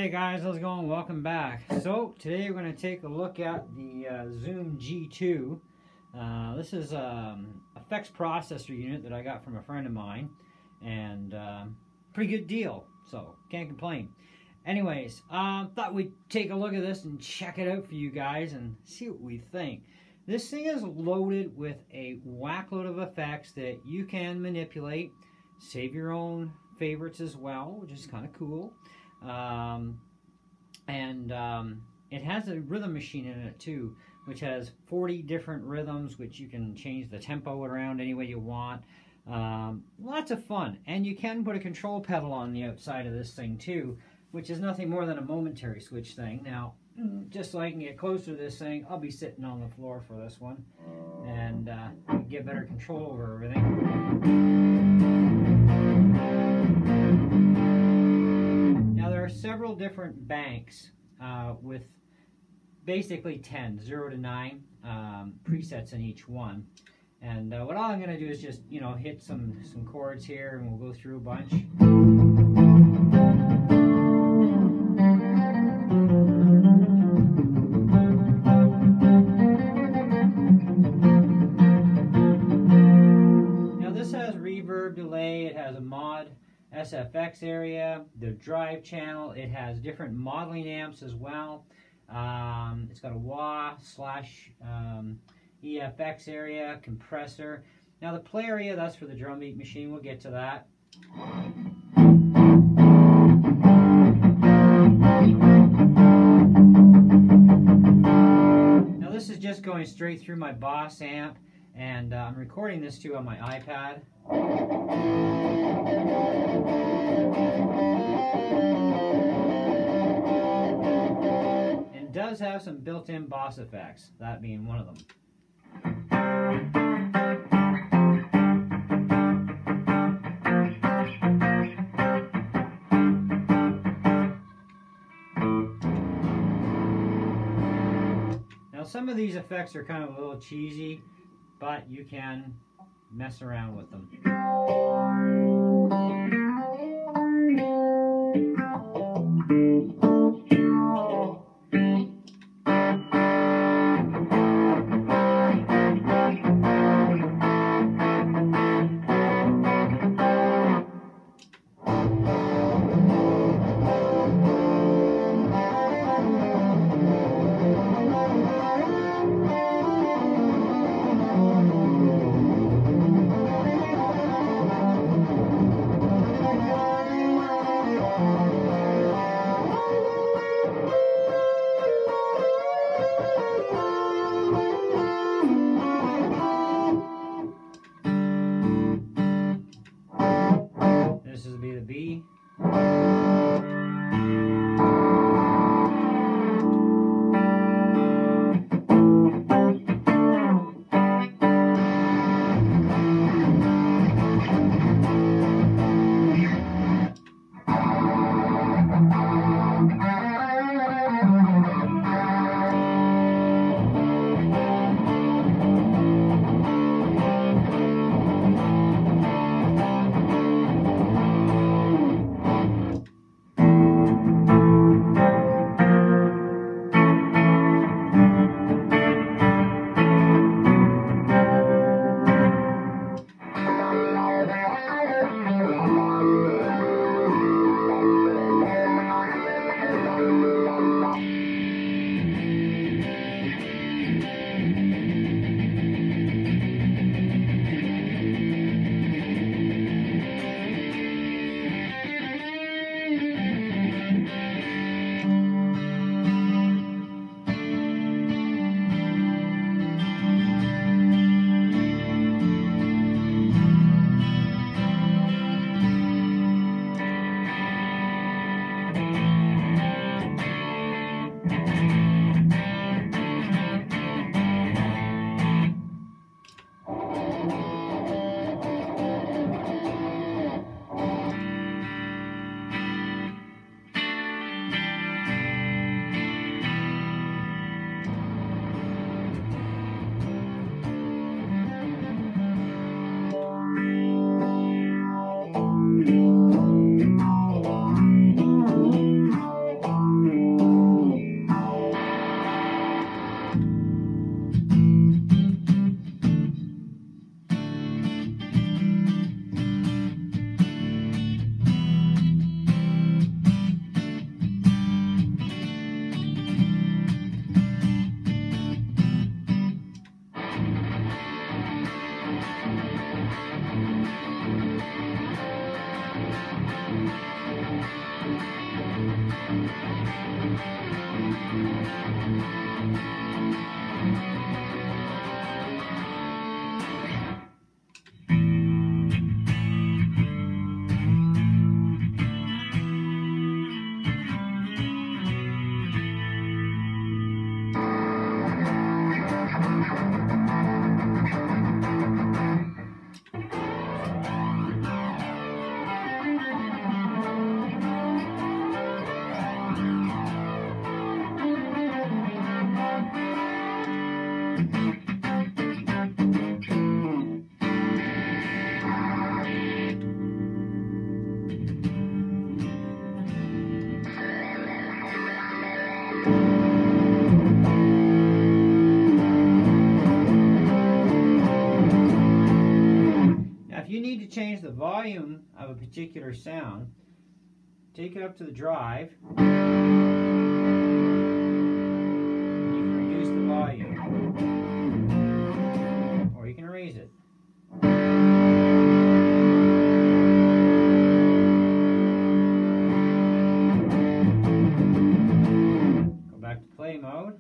Hey guys, how's it going? Welcome back. So today we're going to take a look at the Zoom G2. This is effects processor unit that I got from a friend of mine, and pretty good deal, so can't complain. Anyways, thought we'd take a look at this and check it out for you guys and see what we think. This thing is loaded with a whack load of effects that you can manipulate, save your own favorites as well, which is kind of cool. It has a rhythm machine in it too, which has 40 different rhythms, which you can change the tempo around any way you want. Lots of fun, and you can put a control pedal on the outside of this thing too, which is nothing more than a momentary switch thing. Now, just so I can get closer to this thing, I'll be sitting on the floor for this one, and get better control over everything. Now, there are several different banks with basically 10, 0 to 9 presets in each one. And what I'm going to do is just, hit some chords here, and we'll go through a bunch. Now this has reverb, delay, it has a mod SFX area, the drive channel, it has different modeling amps as well. It's got a wah/EFX area, compressor. Now the play area, that's for the drum beat machine, we'll get to that. Now this is just going straight through my Boss amp, and I'm recording this too on my iPad. It does have some built-in Boss effects, that being one of them. Now some of these effects are kind of a little cheesy, but you can mess around with them. If you need to change the volume of a particular sound, take it up to the drive, and you can reduce the volume, or you can raise it. Go back to play mode.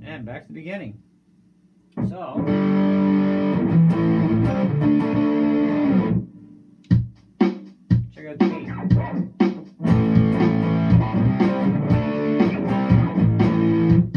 And back to the beginning. So, check out the beat.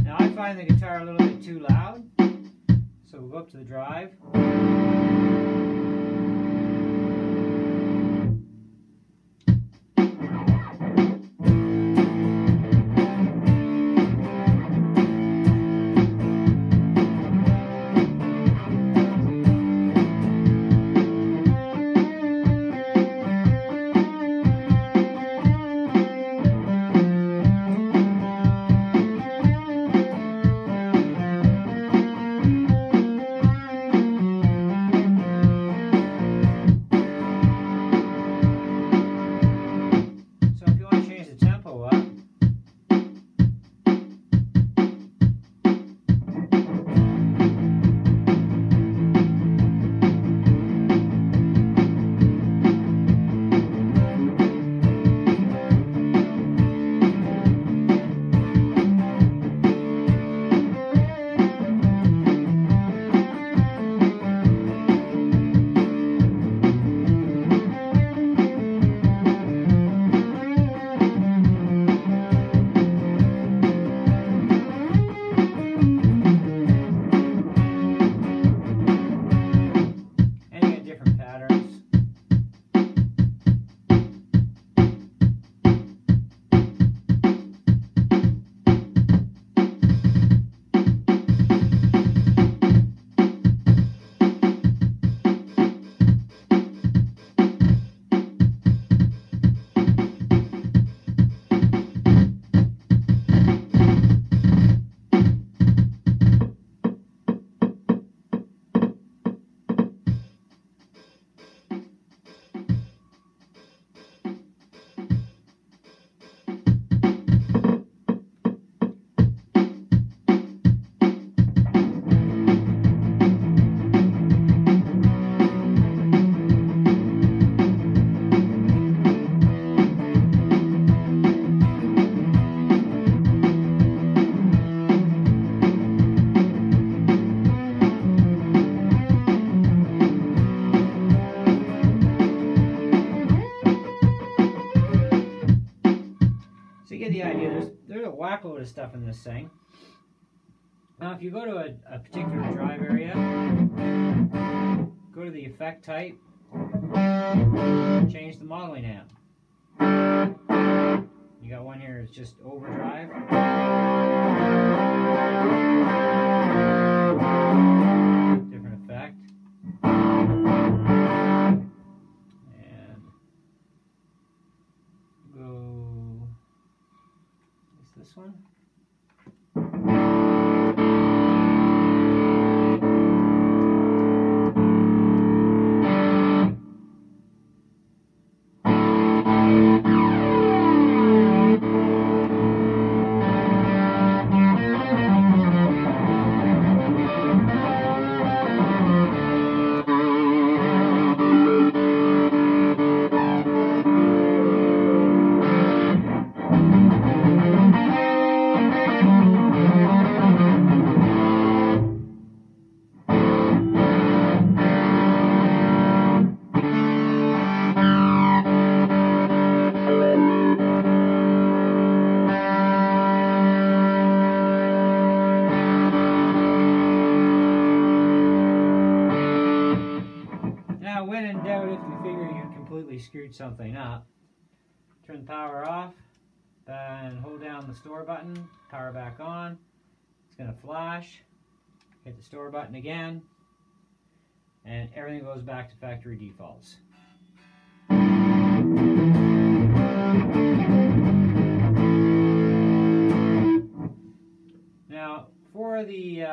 Now I find the guitar a little bit too loud, so we'll go up to the drive. There's a whack load of stuff in this thing. Now if you go to a particular drive area, go to the effect type, Change the modeling amp. You got one here, it's just overdrive. Different effect. And go, is this one? Now, when in doubt, if you figure you completely screwed something up, turn the power off and hold down the store button, power back on. It's going to flash. Hit the store button again, and everything goes back to factory defaults. Now, for the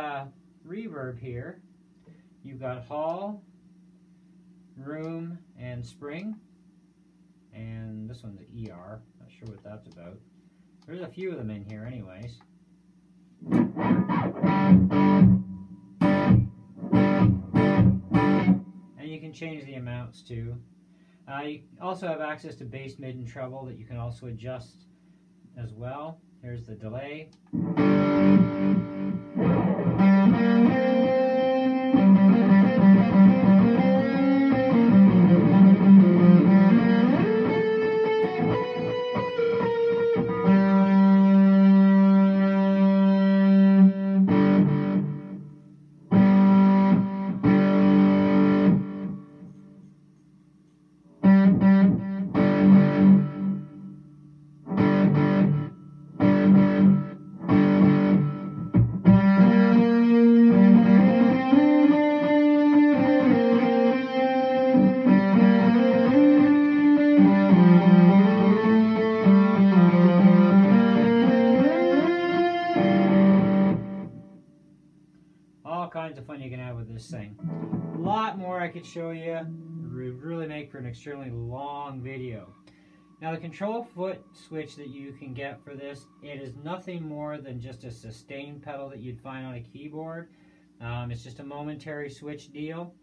reverb here, you've got hall, room, and spring, and this one's ER. Not sure what that's about. There's a few of them in here anyways. And you can change the amounts too. You also have access to bass, mid, and treble that you can also adjust as well. Here's the delay. All kinds of fun you can have with this thing. A lot more I could show you. It would really make for an extremely long video. Now, the control foot switch that you can get for this, it is nothing more than just a sustain pedal that you'd find on a keyboard. It's just a momentary switch deal,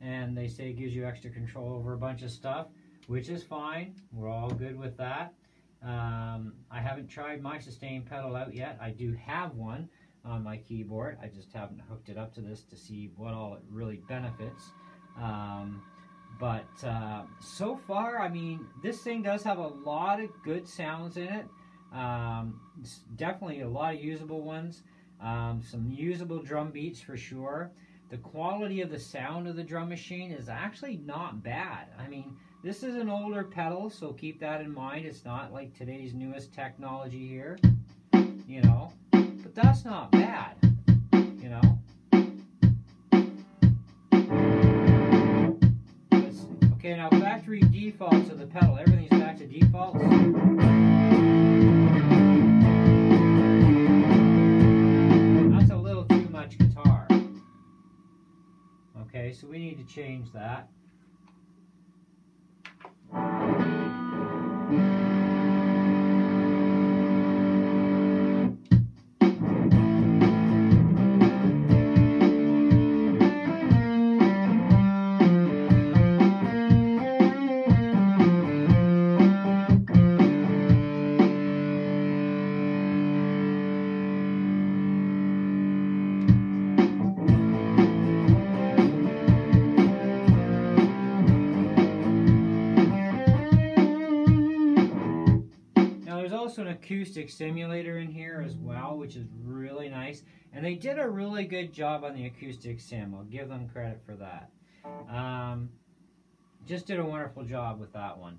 and they say it gives you extra control over a bunch of stuff, which is fine. We're all good with that. I haven't tried my sustain pedal out yet. I do have one on my keyboard. I just haven't hooked it up to this to see what all it really benefits. But so far, I mean, this thing does have a lot of good sounds in it. It's definitely a lot of usable ones. Some usable drum beats for sure. The quality of the sound of the drum machine is actually not bad. I mean, this is an older pedal, so keep that in mind. It's not like today's newest technology here, you know. But that's not bad, you know. Okay, now factory defaults of the pedal. Everything's back to defaults. That's a little too much guitar. Okay, so we need to change that. Also an acoustic simulator in here as well, which is really nice, and they did a really good job on the acoustic sim. I'll give them credit for that. just did a wonderful job with that one.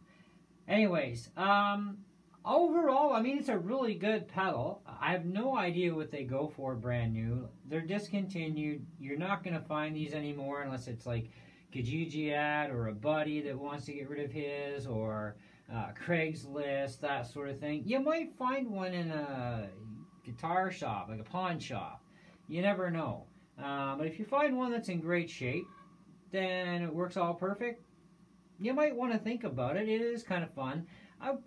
Anyways, overall, I mean, it's a really good pedal. I have no idea what they go for brand new. They're discontinued. You're not going to find these anymore unless it's like Kijiji ad or a buddy that wants to get rid of his, or Craigslist, that sort of thing. You might find one in a guitar shop, like a pawn shop. You never know. But if you find one that's in great shape, then it works all perfect, you might want to think about it. It is kind of fun.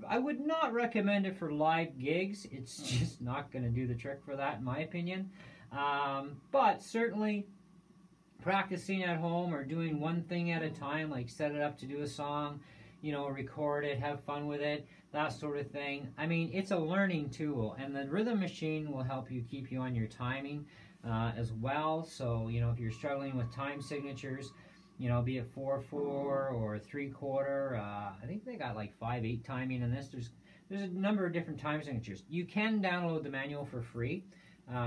I would not recommend it for live gigs. It's just not going to do the trick for that, in my opinion. But certainly practicing at home or doing one thing at a time, like set it up to do a song, you know, record it, have fun with it, that sort of thing. I mean, it's a learning tool, and the rhythm machine will help you keep you on your timing as well. So, you know, if you're struggling with time signatures, you know, be it 4/4 or 3/4. I think they got like 5/8 timing in this. There's a number of different time signatures. You can download the manual for free.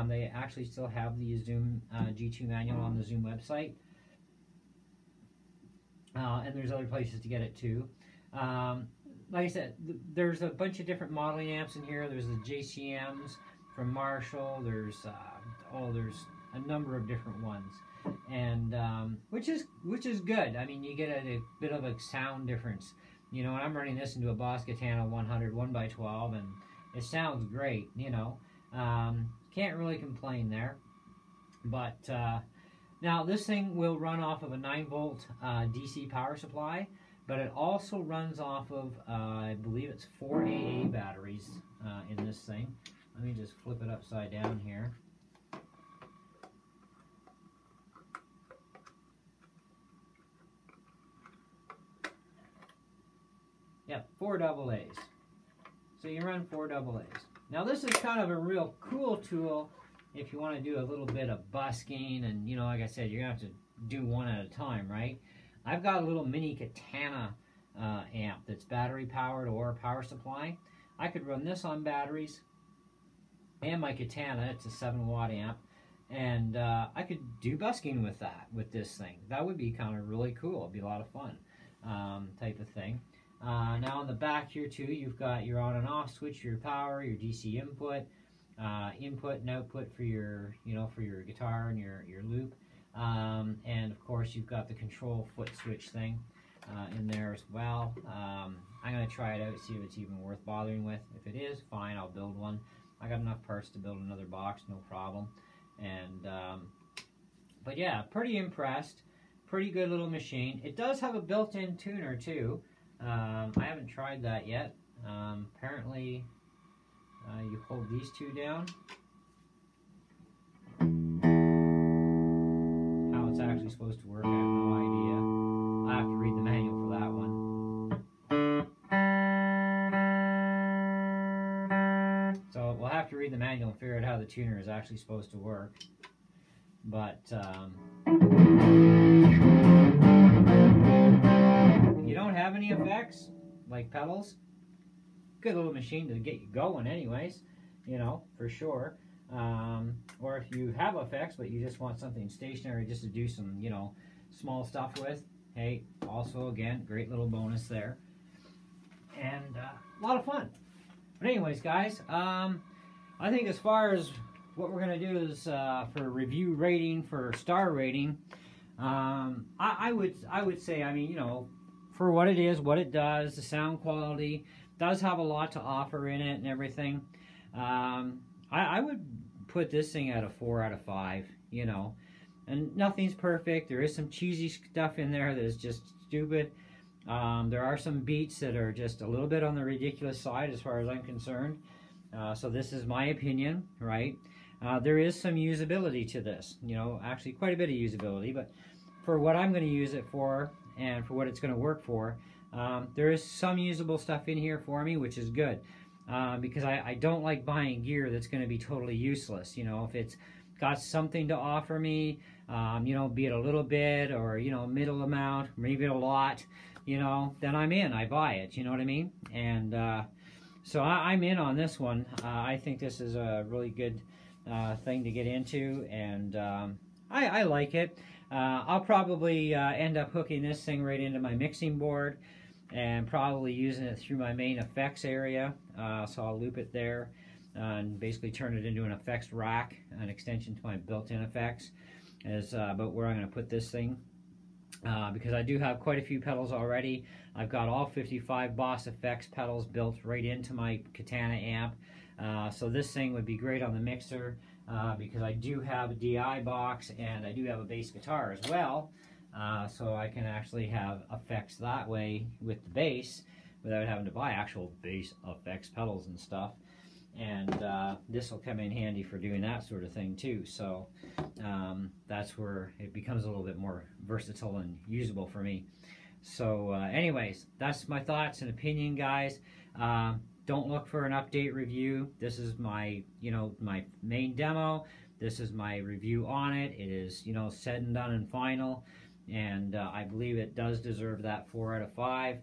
They actually still have the Zoom G2 manual on the Zoom website. And there's other places to get it too. Like I said, there's a bunch of different modeling amps in here. There's the JCMs from Marshall. There's a number of different ones, and which is good. I mean, you get a bit of a sound difference. You know, and I'm running this into a Boss Katana 100 1x12, and it sounds great. You know, can't really complain there. But now this thing will run off of a 9-volt DC power supply, but it also runs off of I believe it's 4 AA batteries in this thing. Let me just flip it upside down here. Yeah, 4 AA's. So you run 4 AA's. Now this is kind of a real cool tool if you want to do a little bit of busking, and you know, like I said, you're going to have to do one at a time, right? I've got a little mini Katana amp that's battery powered or power supply. I could run this on batteries and my Katana. It's a 7-watt amp, and I could do busking with that, with this thing. That would be kind of really cool. It'd be a lot of fun type of thing. Now on the back here too, you've got your on and off switch, your power, your DC input, input and output for your, you know, for your guitar and your loop, and of course you've got the control foot switch thing in there as well. I'm going to try it out, see if it's even worth bothering with. If it is, fine, I'll build one. I got enough parts to build another box, no problem. And but yeah, pretty impressed. Pretty good little machine. It does have a built-in tuner too. I haven't tried that yet. Apparently, you hold these two down. How it's actually supposed to work, I have no idea. I have to read the manual for that one. So we'll have to read the manual and figure out how the tuner is actually supposed to work. But you don't have any effects, like pedals, good little machine to get you going anyways, you know, for sure. Or if you have effects, but you just want something stationary just to do some, you know, small stuff with, hey, also, again, great little bonus there. And a lot of fun. But anyways, guys, I think as far as what we're going to do is for review rating, for star rating, I would say, I mean, you know, for what it is, what it does, the sound quality does have a lot to offer in it and everything. I would put this thing at a 4 out of 5, you know. And nothing's perfect. There is some cheesy stuff in there that is just stupid. There are some beats that are just a little bit on the ridiculous side as far as I'm concerned. So this is my opinion, right? There is some usability to this, you know, actually quite a bit of usability, but for what I'm going to use it for and for what it's going to work for, there is some usable stuff in here for me, which is good, because I don't like buying gear that's going to be totally useless. You know, if it's got something to offer me, you know, be it a little bit or, you know, middle amount, maybe a lot, you know, then I'm in, I buy it, you know what I mean? And so I'm in on this one. I think this is a really good thing to get into, and I like it. I'll probably end up hooking this thing right into my mixing board and probably using it through my main effects area. So I'll loop it there and basically turn it into an effects rack, an extension to my built-in effects, is about where I'm going to put this thing. Because I do have quite a few pedals already. I've got all 55 Boss Effects pedals built right into my Katana amp. So this thing would be great on the mixer because I do have a DI box and I do have a bass guitar as well. So I can actually have effects that way with the bass without having to buy actual bass effects pedals and stuff. And this will come in handy for doing that sort of thing too. So that's where it becomes a little bit more versatile and usable for me. So anyways, that's my thoughts and opinion, guys. Don't look for an update review. This is my, my main demo. This is my review on it. It is, said and done and final. And I believe it does deserve that 4 out of 5.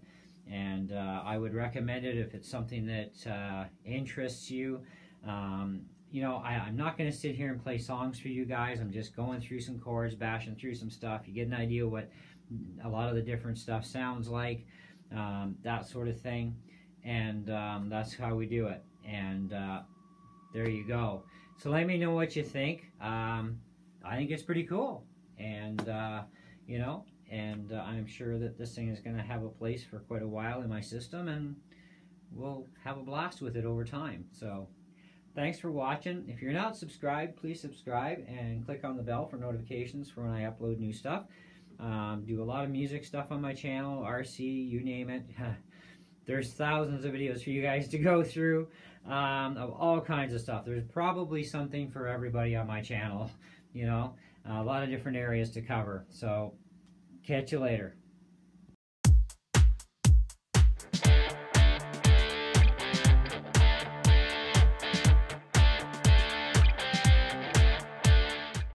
And I would recommend it if it's something that interests you. I'm not going to sit here and play songs for you guys. I'm just going through some chords, bashing through some stuff. You get an idea what a lot of the different stuff sounds like, that sort of thing. And that's how we do it. And there you go. So let me know what you think. I think it's pretty cool. And, I'm sure that this thing is going to have a place for quite a while in my system, and we'll have a blast with it over time. So thanks for watching. If you're not subscribed, please subscribe and click on the bell for notifications for when I upload new stuff. Do a lot of music stuff on my channel, RC, you name it. There's thousands of videos for you guys to go through of all kinds of stuff. There's probably something for everybody on my channel, a lot of different areas to cover. So catch you later.